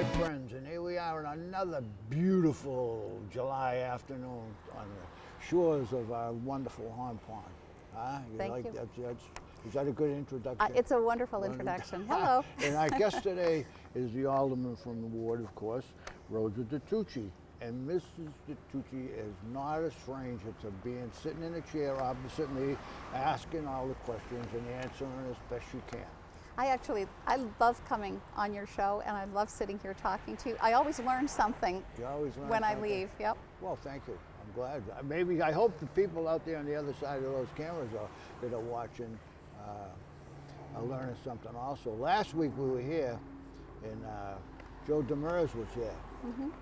my friends, and here we are on another beautiful July afternoon on the shores of our wonderful Horn Pond. Thank you. Is that a good introduction? It's a wonderful introduction. Hello. And our guest today is the alderman from the ward, of course, Rosa DiTucci. And Mrs. DiTucci is not a stranger to being sitting in a chair opposite me, asking all the questions and answering as best she can. I love coming on your show, and I love sitting here talking to you. I always learn something when I leave. Yep. Well, thank you. I'm glad. Maybe I hope the people out there on the other side of those cameras that are watching are learning something also. Last week we were here, and Joe Demers was here,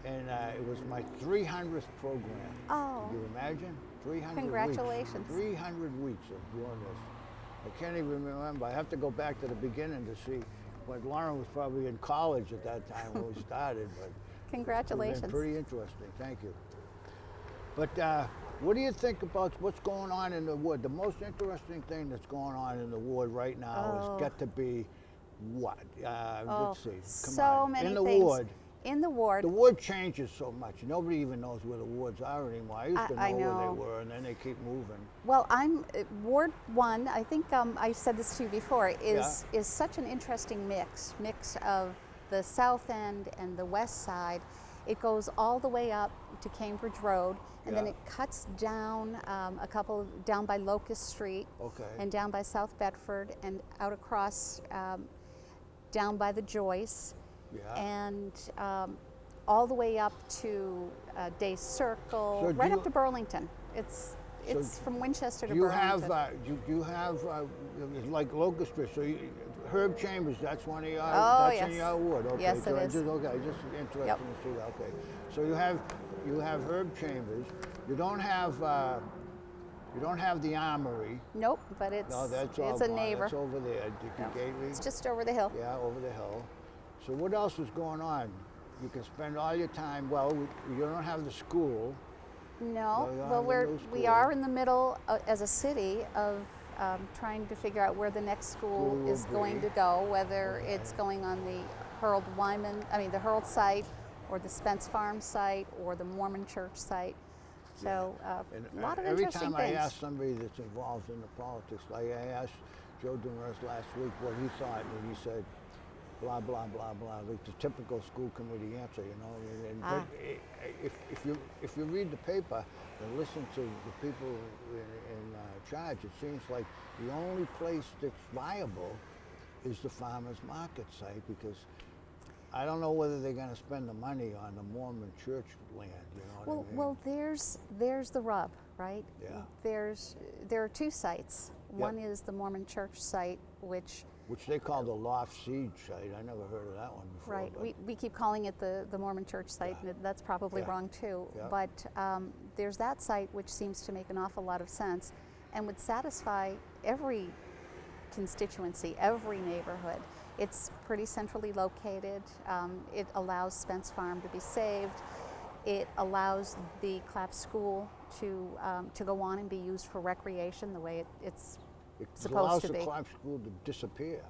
and it was my 300th program. Oh. Can you imagine? 300 Congratulations. weeks. 300 weeks of doing this. I can't even remember. I have to go back to the beginning to see when Lauren was probably in college at that time when we started. But congratulations. It's been pretty interesting. Thank you. But what do you think about what's going on in the ward? The most interesting thing that's going on in the ward right now has got to be what? Let's see. Come so on. many in the things. ward. In the ward. The ward changes so much. Nobody even knows where the wards are anymore. I used to know where they were, and then they keep moving. Well, I'm Ward 1. I think I said this to you before. Is such an interesting mix of the south end and the west side. It goes all the way up to Cambridge Road, and then it cuts down down by Locust Street, and down by South Bedford, and out across down by the Joyce. And all the way up to Day Circle, so right up to Burlington. It's from Winchester to Burlington. Do you have like Locust Street? So Herb Chambers, that's one of your. That's in your ward. Okay, yes, so it is. Just interesting to see that. Okay, so you have Herb Chambers. You don't have the Armory. Nope, but it's it's a neighbor. It's over there, Dickie Gately. It's just over the hill. Yeah, over the hill. So what else is going on? You can spend all your time. Well, you don't have the school. No. Well, we are in the middle as a city of trying to figure out where the next school is going to go, whether it's going on the the Herald site, or the Spence Farm site, or the Mormon Church site. So a lot of interesting things. Every time I ask somebody that's involved in the politics, like I asked Joe Demers last week what he thought, and he said, blah, blah, blah, blah, like the typical school committee answer, you know. But if you read the paper and listen to the people in charge, it seems like the only place that's viable is the farmer's market site, because I don't know whether they're going to spend the money on the Mormon church land, you know what I mean? Well, there's the rub, right? Yeah. There are two sites. One is the Mormon church site, which they call the Loft Siege site. I never heard of that one before. Right. We keep calling it the Mormon church site, and that's probably wrong too. Yeah. But there's that site, which seems to make an awful lot of sense and would satisfy every constituency, every neighborhood. It's pretty centrally located. It allows Spence Farm to be saved. It allows the Clapp School to go on and be used for recreation the way it's supposed to be. It allows the Clapp School to disappear.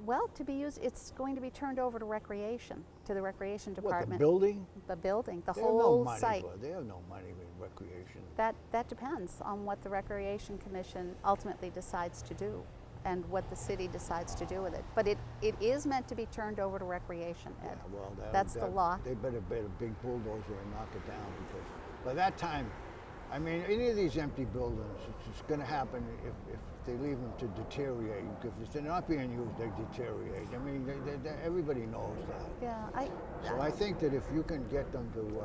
Well, to be used, it's going to be turned over to recreation, to the recreation department. What, the building? The building, the they whole have no money site. They have no money in recreation. That depends on what the Recreation Commission ultimately decides to do, and what the city decides to do with it. But it is meant to be turned over to recreation, Ed. Yeah, well, that's the law. They better get a big bulldozer and knock it down, because by that time, I mean, any of these empty buildings, it's going to happen if they leave them to deteriorate. Because if they're not being used, they deteriorate. I mean, everybody knows that. Yeah, So I think that if you can get them to,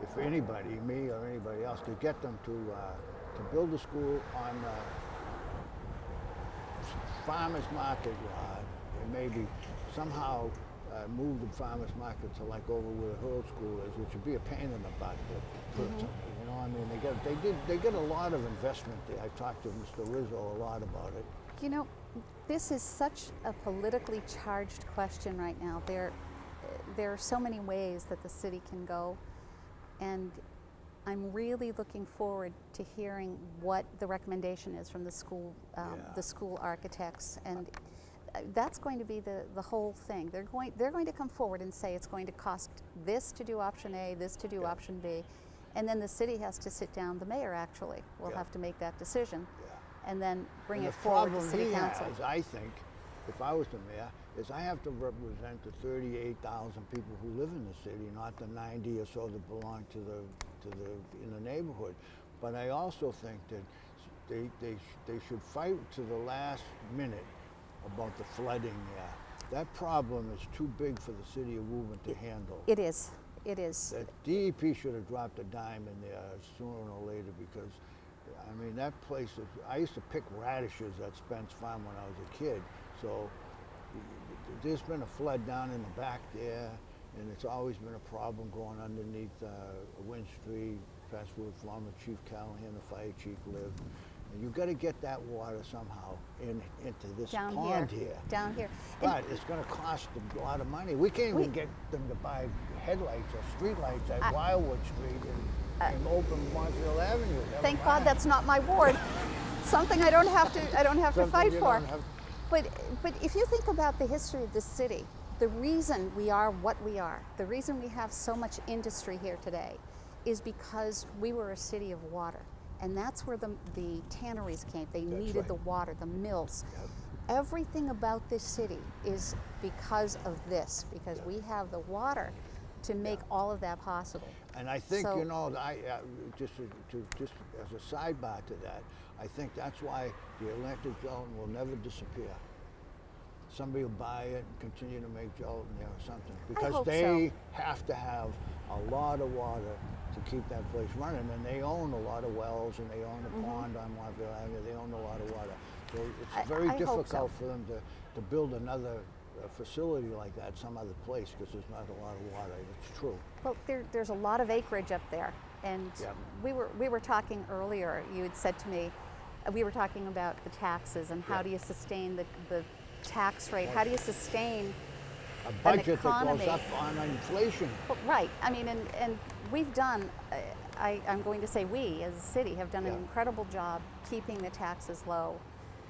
if anybody, me or anybody else, could get them to build a school on farmer's market lot, and maybe somehow move the farmer's market to like over where the Herald School is, which would be a pain in the butt to put something. You know, I mean, they get a lot of investment there. I talked to Mr. Rizzo a lot about it. You know, this is such a politically charged question right now. There are so many ways that the city can go, and I'm really looking forward to hearing what the recommendation is from the school architects. And that's going to be the whole thing. They're going to come forward and say it's going to cost this to do option A, this to do option B, and then the city has to sit down. The mayor actually will have to make that decision, and then bring it forward to city council. The problem he has, I think, if I was the mayor, is I have to represent the 38,000 people who live in the city, not the 90 or so that belong to in the neighborhood. But I also think that they should fight to the last minute about the flooding there. That problem is too big for the city of Woburn to handle. It is. It is. The DEP should have dropped a dime in there sooner or later, because, I mean, that place is, I used to pick radishes at Spence Farm when I was a kid. So there's been a flood down in the back there, and it's always been a problem going underneath Wynn Street, past where former Chief Callahan, the fire chief, lived. And you've got to get that water somehow into this pond here. Down here. But it's going to cost a lot of money. We can't even get them to buy headlights or streetlights at Wildwood Street and open Montreal Avenue. Thank God that's not my ward. Something I don't have to fight for. But if you think about the history of this city, the reason we are what we are, the reason we have so much industry here today, is because we were a city of water. And that's where the tanneries came. They needed the water, the mills. Everything about this city is because of this, because we have the water to make all of that possible. And I think, you know, just as a sidebar to that, I think that's why the Atlantic gelatin will never disappear. Somebody will buy it and continue to make gelatin there or something, because they have to have a lot of water to keep that place running, and they own a lot of wells, and they own a pond on Montreal Avenue. They own a lot of water, so it's very difficult for them to build another facility like that some other place, because there's not a lot of water. It's true. Well, there's a lot of acreage up there, and we were talking earlier. You had said to me, we were talking about the taxes and how do you sustain the tax rate? How do you sustain a budget that goes up on inflation? Well, right. I mean, and we've done, I'm going to say we as a city have done an incredible job keeping the taxes low,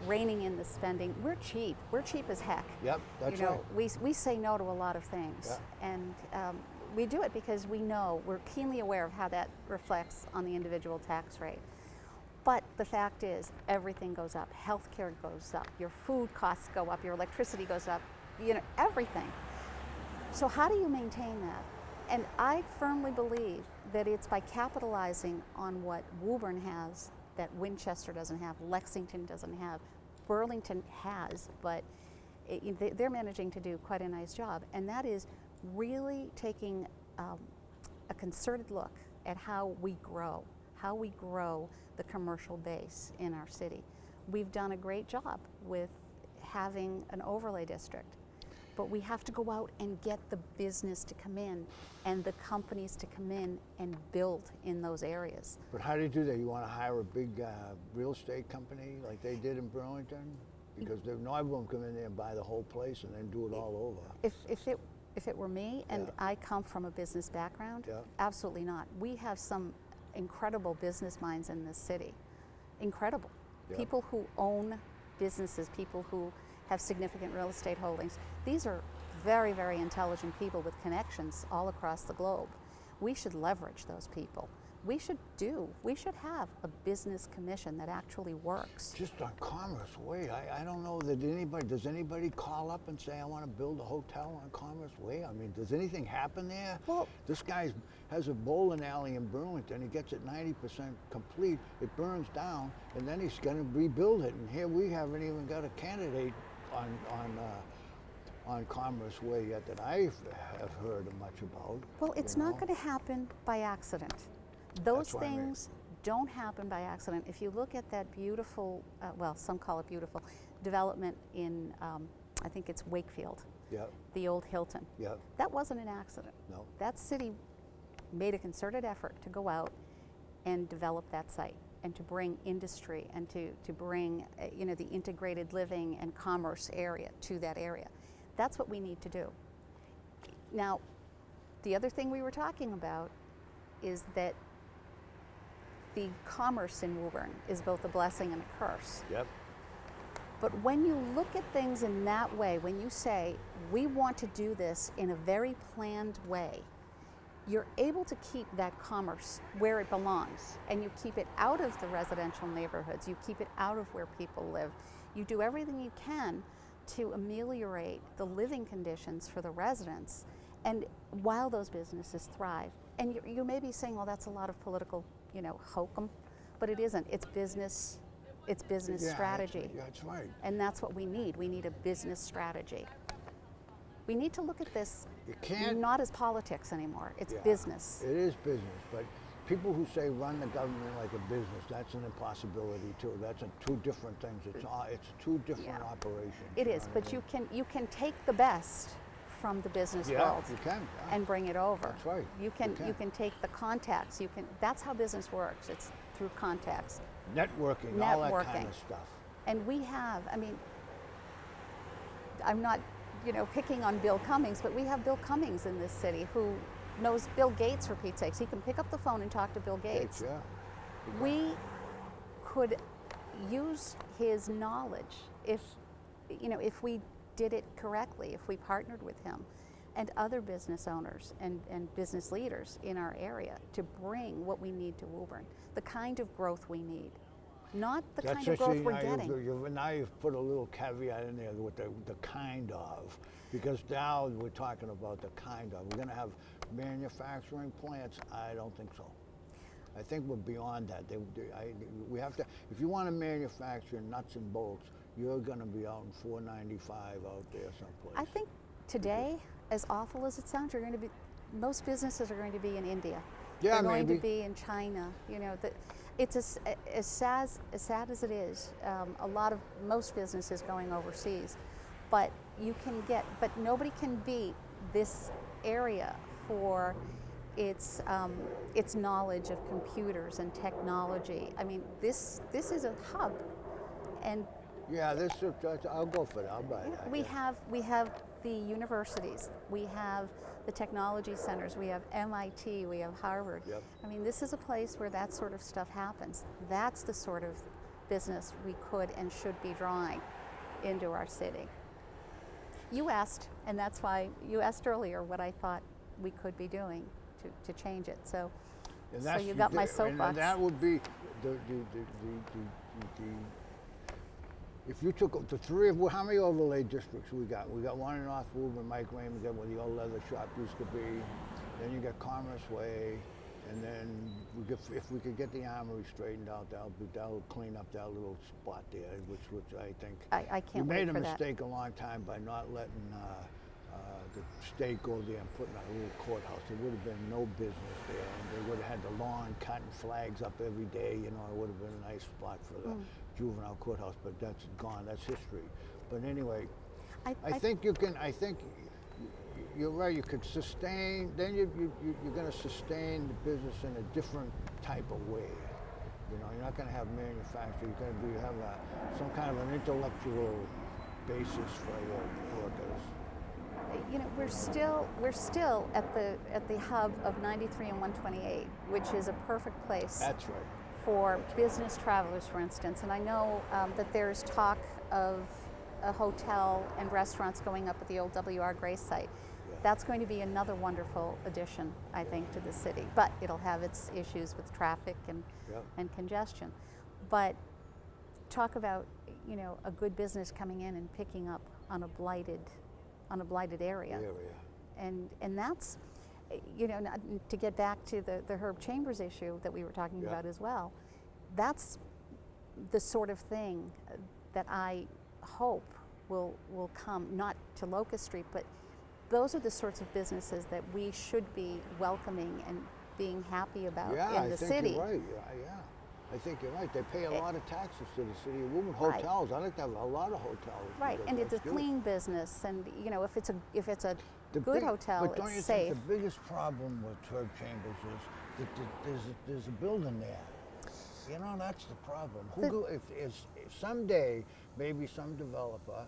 reining in the spending. We're cheap. We're cheap as heck. Yep, that's right. We say no to a lot of things. And we do it because we're keenly aware of how that reflects on the individual tax rate. But the fact is, everything goes up. Healthcare goes up. Your food costs go up. Your electricity goes up. You know, everything. So how do you maintain that? And I firmly believe that it's by capitalizing on what Woburn has that Winchester doesn't have, Lexington doesn't have, Burlington has, but they're managing to do quite a nice job. And that is really taking a concerted look at how we grow the commercial base in our city. We've done a great job with having an overlay district, but we have to go out and get the business to come in and the companies to come in and build in those areas. But how do you do that? You want to hire a big real estate company like they did in Burlington? Because not everyone come in there and buy the whole place and then do it all over. If it were me, and I come from a business background, absolutely not. We have some incredible business minds in this city. Incredible. People who own businesses, people who have significant real estate holdings. These are very, very intelligent people with connections all across the globe. We should leverage those people. We should have a business commission that actually works. Just on Commerce Way, I don't know that does anybody call up and say, I want to build a hotel on Commerce Way? I mean, does anything happen there? Well, this guy has a bowling alley in Burlington. He gets it 90% complete. It burns down, and then he's going to rebuild it. And here we haven't even got a candidate on Commerce Way yet that I have heard much about. Well, it's not going to happen by accident. Those things don't happen by accident. If you look at that beautiful, well, some call it beautiful, development in, I think it's Wakefield, the old Hilton. That wasn't an accident. No. That city made a concerted effort to go out and develop that site and to bring industry and to bring the integrated living and commerce area to that area. That's what we need to do. Now, the other thing we were talking about is that the commerce in Woburn is both a blessing and a curse. But when you look at things in that way, when you say, we want to do this in a very planned way, you're able to keep that commerce where it belongs, and you keep it out of the residential neighborhoods, you keep it out of where people live. You do everything you can to ameliorate the living conditions for the residents, and while those businesses thrive. And you may be saying, well, that's a lot of political, hokum, but it isn't. It's business strategy. That's right. And that's what we need. We need a business strategy. We need to look at this not as politics anymore. It's business. It is business, but people who say run the government like a business, that's an impossibility too. That's two different things. It's two different operations. It is, but you can take the best from the business world you can, and bring it over. That's right. You can take the contacts. That's how business works. It's through contacts. Networking, all that kind of stuff. And we have, I'm not picking on Bill Cummings, but we have Bill Cummings in this city who knows Bill Gates, for Pete's sakes. He can pick up the phone and talk to Bill Gates. We could use his knowledge if we did it correctly, if we partnered with him and other business owners and business leaders in our area to bring what we need to Woburn, the kind of growth we need. Not the kind of growth we're getting. Now you've put a little caveat in there with the kind of, because now we're talking about the kind of. We're going to have manufacturing plants? I don't think so. I think we're beyond that. We have to. If you want to manufacture nuts and bolts, you're going to be out in 495 out there someplace. I think today, as awful as it sounds, most businesses are going to be in India. Yeah, they're going to be in China. It's as sad as it is. Most businesses going overseas, but nobody can beat this area for its knowledge of computers and technology. This is a hub, and I'll go for that. I'll buy that. We have the universities, we have the technology centers, we have MIT, we have Harvard. Yep. This is a place where that sort of stuff happens. That's the sort of business we could and should be drawing into our city. You asked, and that's why you asked earlier what I thought we could be doing to change it. So you got my soapbox. And that would be if you took the three of, how many overlay districts we got? We got one in North Woburn, Mike Raymond, got where the old leather shop used to be. Then you got Commerce Way, and then if we could get the Armory straightened out, that'll clean up that little spot there, which I think I can't we wait made for a that. mistake a long time by not letting the state go there and putting a little courthouse. There would have been no business there, and they would have had the lawn cutting flags up every day. It would have been a nice spot for the juvenile courthouse, but that's gone. That's history. But anyway, I think you can. I think you're right. You could sustain. Then you're going to sustain the business in a different type of way. You're not going to have manufacturing. You're going to have some kind of an intellectual basis for your workers. We're still at the hub of 93 and 128, which is a perfect place. That's right. For business travelers, for instance. And I know that there's talk of a hotel and restaurants going up at the old W.R. Gray site. Yeah. That's going to be another wonderful addition, I think, to the city. But it'll have its issues with traffic and congestion. But talk about a good business coming in and picking up on a blighted area. And that's, to get back to the Herb Chambers issue that we were talking about as well, that's the sort of thing that I hope will come, not to Locust Street, but those are the sorts of businesses that we should be welcoming and being happy about in the city. You're right. I think you're right. They pay a lot of taxes to the city of Woburn. Hotels. I'd like to have a lot of hotels. Right, and it's a clean business, and if it's a good hotel, but don't it's you safe. think the biggest problem with Herb Chambers is that there's a building there. That's the problem. If someday maybe some developer,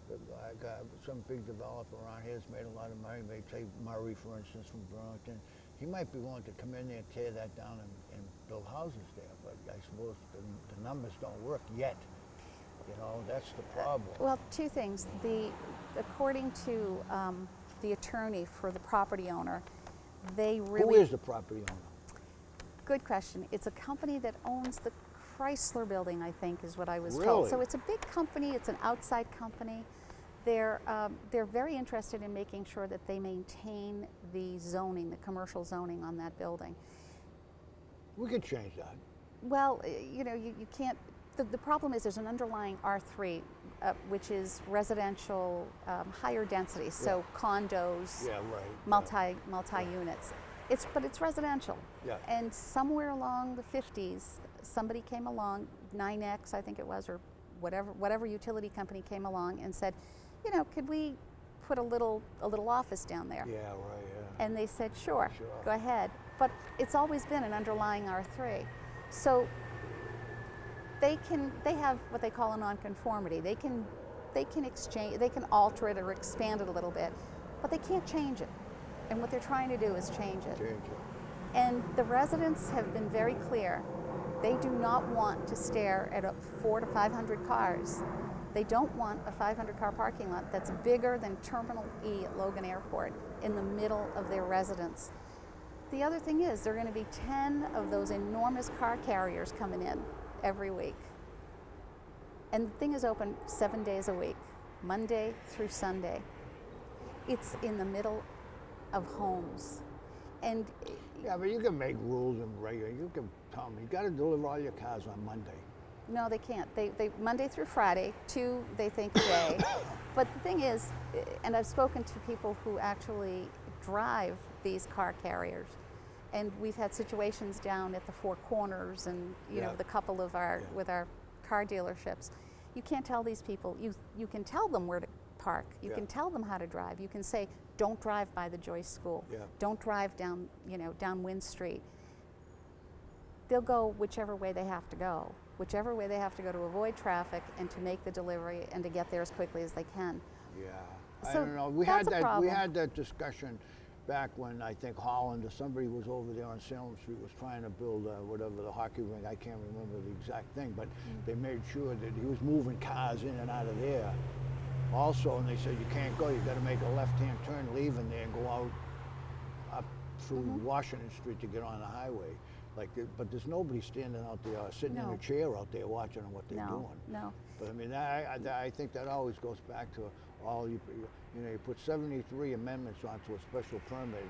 like some big developer around here has made a lot of money, say Murray, for instance, from Burlington, he might be willing to come in there and tear that down and build houses there. But I suppose the numbers don't work yet. You know, that's the problem. Well, two things. According to the attorney for the property owner, they really... Who is the property owner? Good question. It's a company that owns the Chrysler building, I think, is what I was told. Really? So it's a big company. It's an outside company. They're very interested in making sure that they maintain the zoning, the commercial zoning on that building. We could change that. Well, you know, you can't. The problem is there's an underlying R3, which is residential, higher density, so condos, Yeah, right. multi units. But it's residential. Yeah. And somewhere along the 50s, somebody came along, 9X I think it was, or whatever utility company came along and said, you know, could we put a little office down there? Yeah, right, yeah. And they said, sure, Sure. go ahead. But it's always been an underlying R3. So they have what they call a nonconformity. They can exchange, they can alter it or expand it a little bit, but they can't change it. And what they're trying to do is change it. Change it. And the residents have been very clear. They do not want to stare at 400 to 500 cars. They don't want a 500-car parking lot that's bigger than Terminal E at Logan Airport in the middle of their residence. The other thing is there are going to be 10 of those enormous car carriers coming in every week. And the thing is open 7 days a week, Monday through Sunday. It's in the middle of homes. And yeah, but you can make rules and regular. You can tell them you got to deliver all your cars on Monday. no, they can't. They Monday through Friday, 2 they think a day. But the thing is, and I've spoken to people who actually drive these car carriers, and we've had situations down at the Four Corners and you know the couple of our with our car dealerships. You can't tell these people. You can tell them where to park. You can tell them how to drive. You can say, don't drive by the Joyce School. Don't drive down down Wynn Street. They'll go whichever way they have to go. Whichever way they have to go to avoid traffic and to make the delivery and to get there as quickly as they can. Yeah, So I don't know. We that's had a that. problem. We had that discussion back when I think Holland or somebody was over there on Salem Street was trying to build whatever the hockey rink. I can't remember the exact thing, but they made sure that he was moving cars in and out of there. Also, and they said you can't go. You got to make a left-hand turn, leaving there, and go out up through Washington Street to get on the highway. Like, but there's nobody standing out there, sitting in a chair out there watching what they're doing. No. But I mean, I think that always goes back to all you put 73 amendments onto a special permit.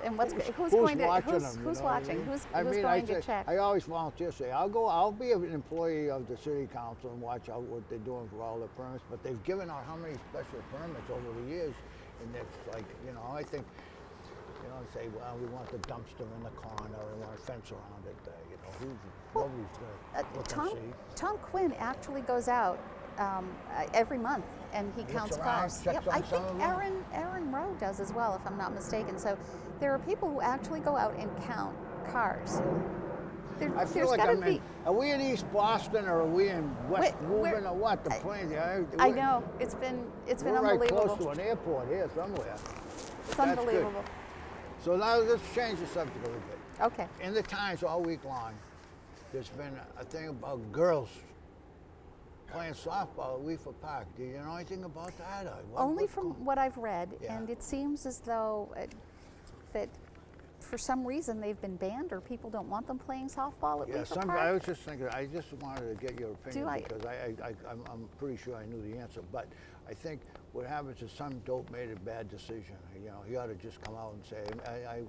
And who's watching them? Who's watching? Who's I going to check? I always volunteer. Say I'll be an employee of the city council and watch out what they're doing for all the permits. But they've given out how many special permits over the years, and it's like I think. Say, well, we want the dumpster in the corner, we want a fence around it. Nobody's going to see. Tom Quinn actually goes out every month and he counts cars. Checks on I think Aaron Rowe does as well, if I'm not mistaken. So there are people who actually go out and count cars. I feel like are we in East Boston or are we in West Woburn or what? The Plains. I know it's been unbelievable. We're right close to an airport here somewhere. It's unbelievable. So now let's change the subject a little bit. Okay. In the Times all week long, there's been a thing about girls playing softball at Weaver Park. Do you know anything about that? Only from what I've read, and it seems as though that for some reason they've been banned or people don't want them playing softball at Weaver Park. I was just thinking, I just wanted to get your opinion because I'm pretty sure I knew the answer, but I think what happens is some dope made a bad decision. He ought to just come out and say,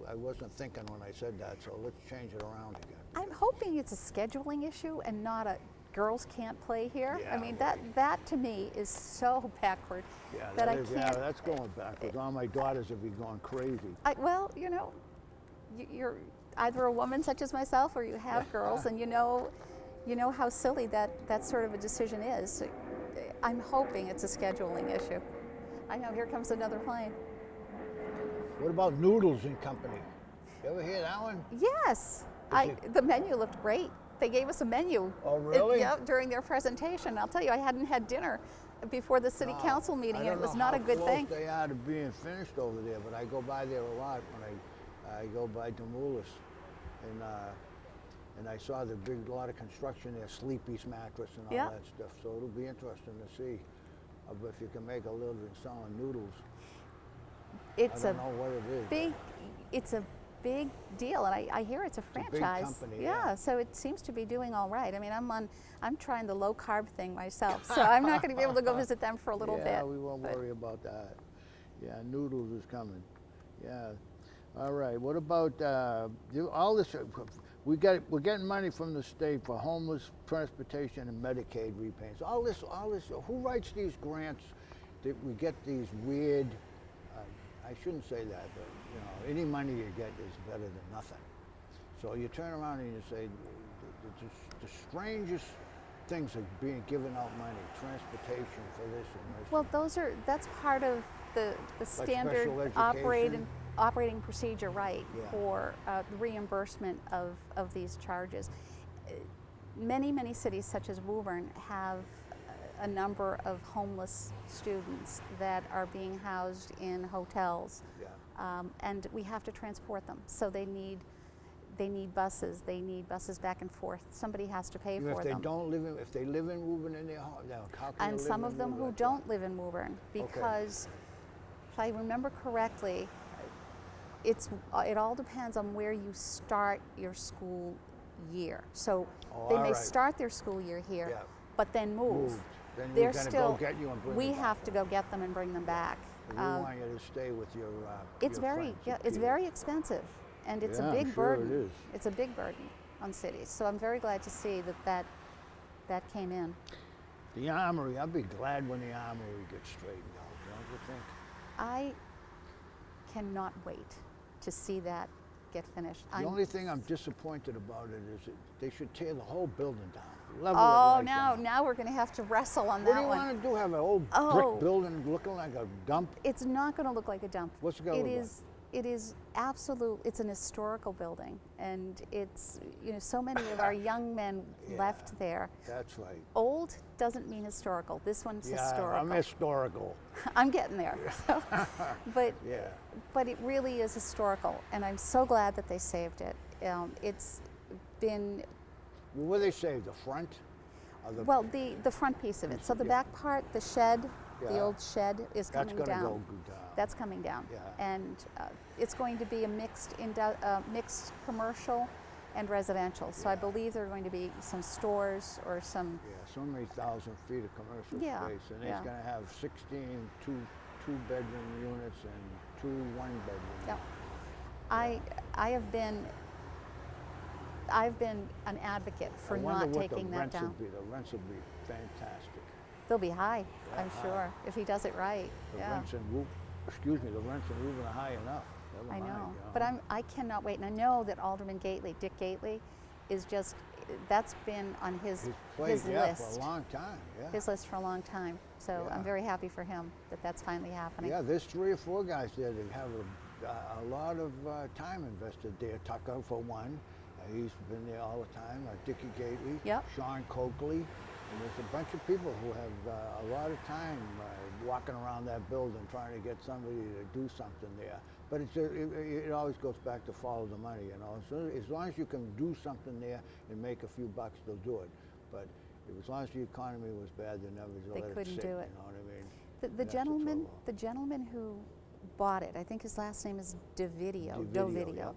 I wasn't thinking when I said that, so let's change it around again. I'm hoping it's a scheduling issue and not a girls can't play here. Yeah, I mean, that to me is so backward that I can't. Yeah, that's going backwards. All my daughters would be going crazy. Well, you're either a woman such as myself or you have girls and you know how silly that sort of a decision is. I'm hoping it's a scheduling issue. I know, here comes another plane. What about Noodles and Company? You ever hear that one? Yes. The menu looked great. They gave us a menu. Oh, really? During their presentation. I'll tell you, I hadn't had dinner before the city council meeting, and it was not a good thing. They are to being finished over there, but I go by there a lot when I go by Demoulas, and I saw the lot of construction there, Sleepy's mattress and all Yeah. that stuff. So it'll be interesting to see if you can make a living selling noodles. It's I a don't know what it is. big, it's a big deal, and I hear it's a a big franchise. company, yeah, yeah. so it seems to be doing all right. I mean, I'm trying the low carb thing myself, so I'm not going to be able to go visit them for a little Yeah, bit. we won't but- worry about that. Yeah, noodles is coming. Yeah. All right. What about all this? We're getting money from the state for homeless transportation and Medicaid repayments. All this. Who writes these grants that we get these weird? I shouldn't say that, but you know, any money you get is better than nothing. So you turn around and you say the strangest things are being given out money, transportation for this and this. Well, that's part of the standard special operating procedure, right, Yeah. for the reimbursement of these charges. Many cities, such as Woburn, have a number of homeless students that are being housed in hotels, Yeah. and we have to transport them. So they need buses. They need buses back and forth. Somebody has to pay for If they them. don't live in, if they live in Woburn in their home, now how can they And live some in of them who Woburn? don't live in Woburn, because if I remember correctly, it all depends on where you start your school year. So Oh, they all may right. start their school year here, Yeah. but then move. Moved. Then They're we're gonna still. go get you and bring We you back. have to go get them and bring them back. We want you to stay with your. It's your very, friends, yeah, your it's peers. very expensive, and it's Yeah, a I'm big sure it burden. is. It's a big burden on cities. So I'm very glad to see that came in. The armory. I'll be glad when the armory gets straightened out. Don't you think? I cannot wait to see that get finished. The only thing I'm disappointed about it is that they should tear the whole building down. Level it Oh, right down. now we're going to have to wrestle on What do that you one. want to do? Have an old Oh. brick building looking like a dump? It's not going to look like a dump. What's it gonna look like? It is it's an historical building, and it's, so many of our young men Yeah. left there. That's right. Old doesn't mean historical. This one's Yeah, historical. I'm historical. I'm getting there. So, but Yeah. but it really is historical, and I'm so glad that they saved it. It's been Well, what do they say? The front? Or the, well the front piece of it. So the Yeah. back part, the shed, the Yeah. old shed is that's coming going to down. go down. That's coming down, Yeah. and it's going to be a mixed commercial and residential. So I Yeah. believe there are going to be some stores or some. Yeah, so many thousand feet of commercial Yeah, space, and yeah. it's going to have 16 two-bedroom units and 2 one-bedroom. Yeah. I've been an advocate for I wonder not what taking the that rents down. would be. The rents would be fantastic. They'll be high, Yeah, I'm high. sure, if he does it right. The Yeah. rents in the rents in Woburn are high enough. Never I mind, know, you but I cannot wait, and I know that Alderman Gately, Dick Gately, is just, that's been on his He's played, yeah, list, for a long time. Yeah. his list for a long time. So Yeah. I'm very happy for him that that's finally happening. Yeah, there's 3 or 4 guys there that have a lot of time invested there. Tucker, for one, he's been there all the time. Dickie Gately, Yep. Sean Coakley, and there's a bunch of people who have a lot of time walking around that building trying to get somebody to do something there. But it always goes back to follow the money, you know. So as long as you can do something there and make a few bucks, they'll do it. But as long as the economy was bad, they never They let couldn't it sit, do it. You know what I mean? The That's gentleman, trouble. the gentleman who bought it, I think his last name is Dovidio, Dovidio,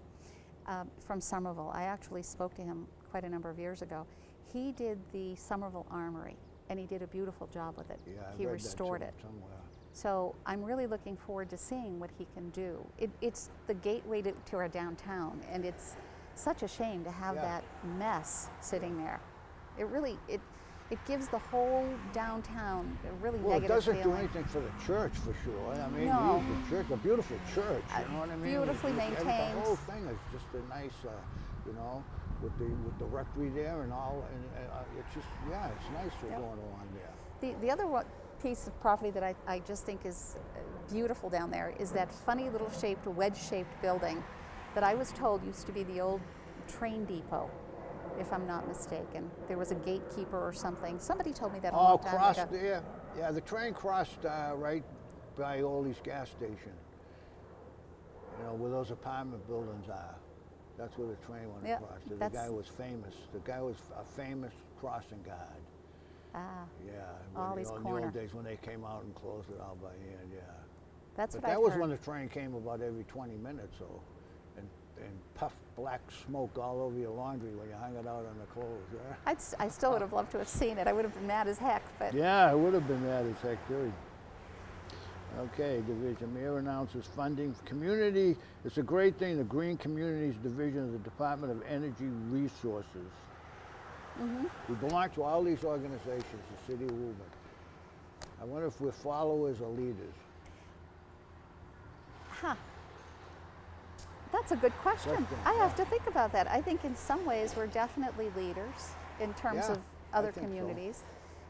from Somerville. I actually spoke to him quite a number of years ago. He did the Somerville Armory, and he did a beautiful job with it. Yeah, I He read restored that it. somewhere. So I'm really looking forward to seeing what he can do. It's the gateway to our downtown, and it's such a shame to have Yeah. that mess sitting there. It really, it gives the whole downtown a really Well, it negative doesn't feeling. do anything for the church, for sure. I mean, No. the church, a beautiful church, you know what I mean? Beautifully maintained. The whole thing is just a nice, you know, with the rectory there and all, and it's just, yeah, it's nice for Yep. going along there. The other piece of property that I just think is beautiful down there is that funny little shaped, wedge-shaped building that I was told used to be the old train depot, if I'm not mistaken. There was a gatekeeper or something. Somebody told me that a long time Crossed ago. there. Yeah, the train crossed right by Ollie's gas station. You know, where those apartment buildings are. That's where the train went Yep, across. The that's- guy was famous. The guy was a famous crossing guard. Ah, Yeah. Ollie's In the Corner. old days when they came out and closed it out by hand, yeah. that's But what that I've was heard. when the train came about every 20 minutes, so, and puff black smoke all over your laundry when you hung it out on the clothes, yeah? I still would have loved to have seen it. I would have been mad as heck, but Yeah, it would have been mad as heck, too. Okay, Division. Mayor announces funding for community. It's a great thing, the Green Communities Division of the Department of Energy Resources. We belong to all these organizations, the City of Woburn. I wonder if we're followers or leaders. huh. That's a good question. Question, I have yeah. to think about that. I think in some ways we're definitely leaders in terms Yeah, of I other think so. communities.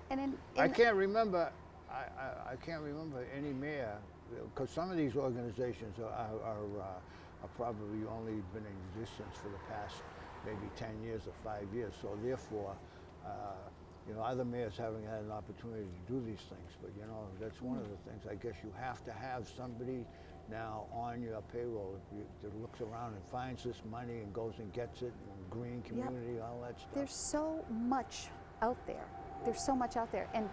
And I can't remember. I can't remember any mayor, because some of these organizations are probably only been in existence for the past maybe 10 years or 5 years. So therefore, you know, other mayors haven't had an opportunity to do these things. But you know, that's one of the things. I guess you have to have somebody now on your payroll that looks around and finds this money and goes and gets it, and green community, all that stuff. there's so much out there. There's so much out there, and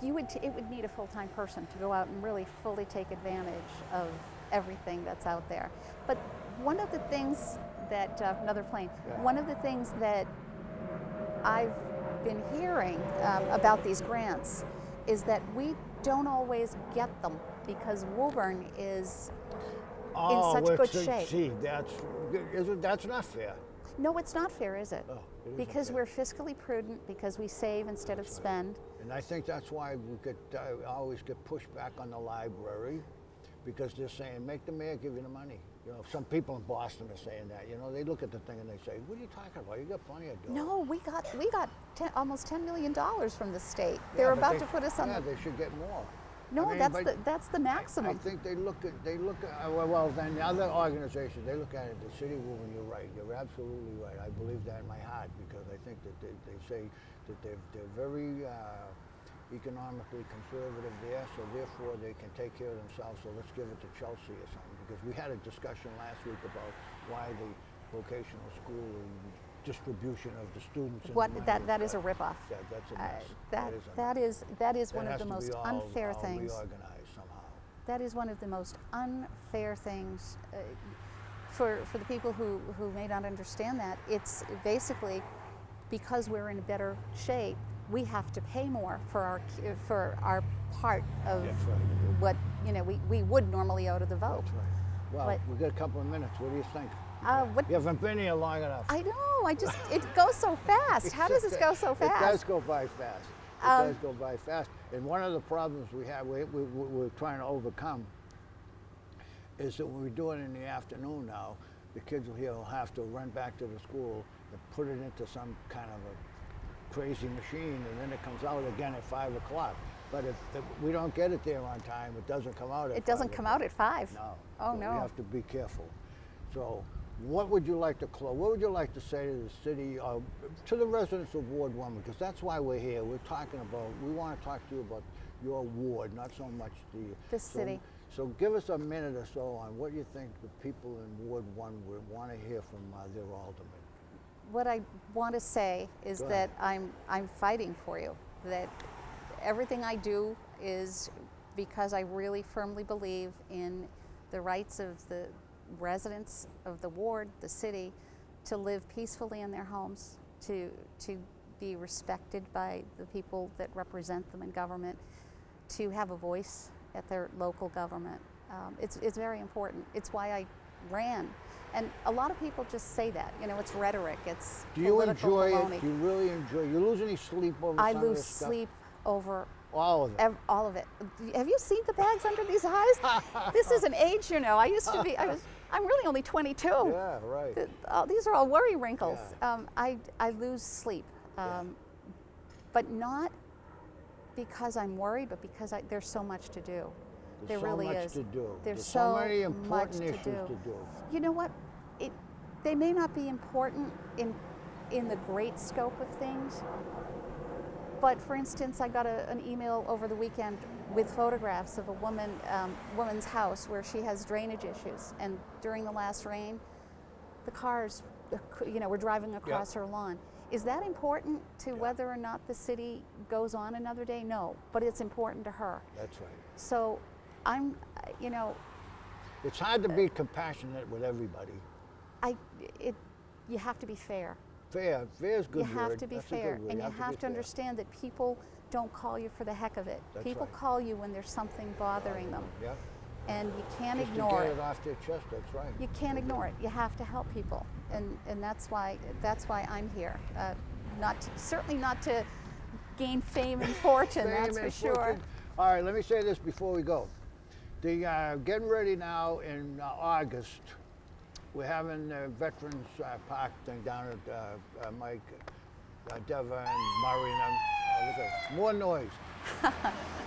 it would need a full-time person to go out and really fully take advantage of everything that's out there. But one of the things that another plane. Yeah. One of the things that I've been hearing about these grants is that we don't always get them because Woburn is in such good shape. See, that's not fair. No, it's not fair, is it? Oh, it isn't because fair. we're fiscally prudent, because we save instead of spend. And I think that's why we always get pushed back on the library, because they're saying, make the mayor give you the money. You know, some people in Boston are saying that. You know, they look at the thing and they say, what are you talking about? You got plenty of dough. No, we got almost $10 million from the state. Yeah, They're but about to put us on Yeah, the... they should get more. No, I mean, that's the maximum. I think they look at well, then the other organizations, they look at it, the City of Woburn, you're right, you're absolutely right. I believe that in my heart, because I think that they say that they're very economically conservative there, so therefore they can take care of themselves, so let's give it to Chelsea or something. Because we had a discussion last week about why the vocational school distribution of the students. That is a ripoff. That's a mess. That is one of has the to most be unfair all things. reorganized somehow. That is one of the most unfair things for the people who may not understand that. It's basically because we're in better shape, we have to pay more for our part of That's right. what we would normally owe to the vote. That's right. Well, But- we've got a couple of minutes. What do you think? What You haven't been here long enough. I know. It goes so fast. How does this go so It does fast? go by fast. It does go by fast. And one of the problems we have, we're trying to overcome, is that when we do it in the afternoon now, the kids will have to run back to the school and put it into some kind of a crazy machine, and then it comes out again at 5 o'clock. But if we don't get it there on time, it doesn't come out at 5 It doesn't come out at 5. No. Oh, So no. We have to be careful. So what would you like to close? What would you like to say to the city, to the residents of Ward 1? Because that's why we're here. We're talking about, we want to talk to you about your ward, not so much The city. So give us a minute or so on what you think the people in Ward 1 would want to hear from their alderman. What I want to say is Go that ahead. I'm fighting for you. That everything I do is because I really firmly believe in the rights of the residents of the ward, the city, to live peacefully in their homes, to be respected by the people that represent them in government, to have a voice at their local government. It's very important. It's why I ran. And a lot of people just say that. You know, it's rhetoric. It's Do you political enjoy baloney. it? Do you really enjoy it? You lose any sleep over I some of lose this stuff? sleep over All of it. all of it. Have you seen the bags under these eyes? This is an age, you know. I'm really only 22. Yeah, right. These are all worry wrinkles. I lose sleep, but not because I'm worried, but because there's so much to do. There's There so really much is. to do. There's so so many much important to issues do. to do. You know what? They may not be important in the great scope of things, but for instance, I got an email over the weekend with photographs of a woman's house where she has drainage issues, and during the last rain, the cars, were driving across her lawn. Is that important to whether or not the city goes on another day? No, but it's important to her. That's right. So it's hard to be compassionate with everybody. You have to be fair. Fair is good. You have word. to be That's a fair, good word. and you have to fair. understand that people don't call you for the heck of it. That's People right. call you when there's something bothering them, Yeah. and you can't Just ignore to get it. it off their chest. That's right. You can't ignore it. You have to help people, and that's why I'm here. Certainly not to gain fame and fortune. That's for sure. All right, let me say this before we go. The getting ready now in August. We're having the Veterans Park thing down at Mike, Deva, and Murray, and them. Look at more noise.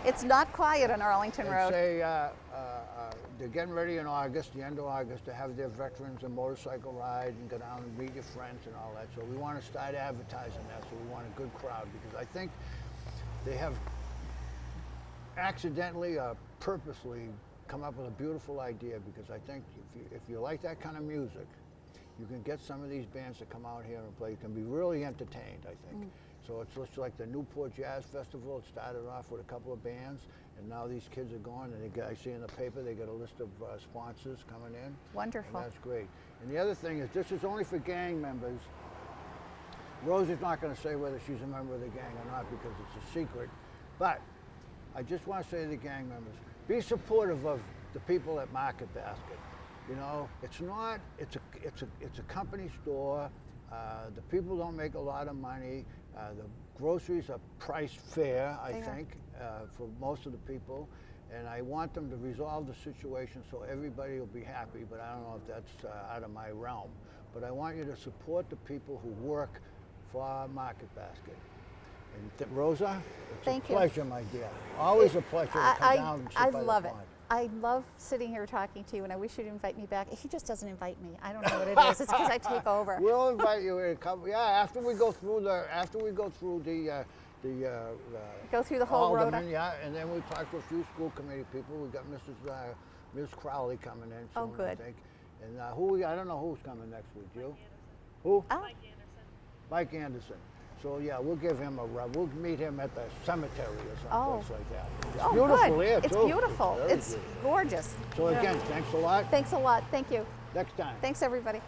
It's not quiet on Arlington Road. They're getting ready in August, the end of August, to have their veterans a motorcycle ride and go down and meet your friends and all that. So we want to start advertising that. So we want a good crowd, because I think they have accidentally or purposely come up with a beautiful idea, because I think if you like that kind of music, you can get some of these bands to come out here and play. You can be really entertained, I think. So it's just like the Newport Jazz Festival. It started off with a couple of bands, and now these kids are going, and I see in the paper they got a list of sponsors coming in. Wonderful. And that's great. And the other thing is, this is only for gang members. Rosie's not going to say whether she's a member of the gang or not, because it's a secret. But I just want to say to the gang members, be supportive of the people at Market Basket. It's a company store. The people don't make a lot of money. The groceries are priced fair, I think, for most of the people. And I want them to resolve the situation so everybody will be happy, but I don't know if that's out of my realm. But I want you to support the people who work for Market Basket. And Rosa, it's a pleasure, my dear. Always a pleasure to come down and sit by the love pond. it. I love sitting here talking to you, and I wish you'd invite me back. He just doesn't invite me. I don't know what it is. It's because I take over. We'll invite you in a couple. Yeah, after we go through the Go through the whole road. Alderman, yeah, and then we talk to a few school committee people. We got Ms. Crowley coming in soon, good. I think. And I don't know who's coming next week. You? Who? Oh. Mike Anderson. Mike Anderson. So yeah, we'll give him a rub. We'll meet him at the cemetery or someplace like that. It's beautiful good. here It's too. beautiful. It's gorgeous. So again, thanks a lot. Thanks a lot. Thank you. Next time. Thanks, everybody.